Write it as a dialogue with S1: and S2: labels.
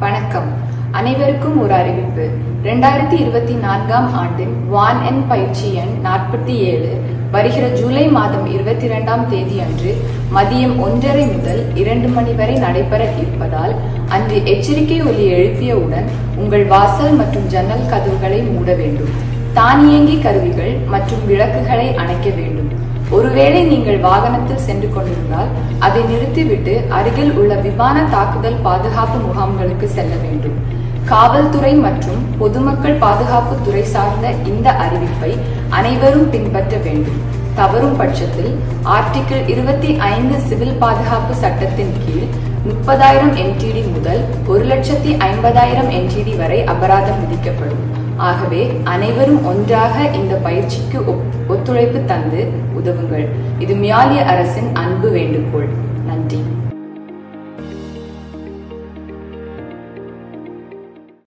S1: வணக்கம். அனைவருக்கும் ஒரு அறிவிப்பு. 2024ஆம் ஆண்டின் வான் எண் பயிற்சி எண் 47 வருகிற ஜூலை மாதம் 22ஆம் தேதி அன்று மதியம் 1:30 முதல் 2 மணி வரை நடைபெற இருப்பதால் அன்று எச்சரிக்கை ஒலி எழுப்பியவுடன் உங்கள் வாசல் மற்றும் ஜன்னல் கதவுகளை மூட வேண்டும். தானியங்கி கருவிகள் மற்றும் விளக்குகளை அணைக்க வேண்டும். ஒருவேளை நீங்கள் வாகனத்தில் சென்று கொண்டிருந்தால் அதை நிறுத்திவிட்டு அருகில் உள்ள விமான தாக்குதல் பாதுகாப்பு முகாம்களுக்கு செல்ல வேண்டும். காவல்துறை மற்றும் பொதுமக்கள் பாதுகாப்பு துறை சார்ந்த இந்த அறிவிப்பை அனைவரும் பின்பற்ற வேண்டும். தவறும் பட்சத்தில் ஆர்டிகிள் 25 சிவில் பாதுகாப்பு சட்டத்தின் கீழ் 30,000 NTD முதல் 1,50,000 NTD வரை அபராதம் விதிக்கப்படும். ஆகவே அனைவரும் ஒன்றாக இந்த பயிற்சிக்கு ஒத்துழைப்பு தந்து உதவுங்கள். இது மியாலிய அரசின் அன்பு வேண்டுகோள். நன்றி.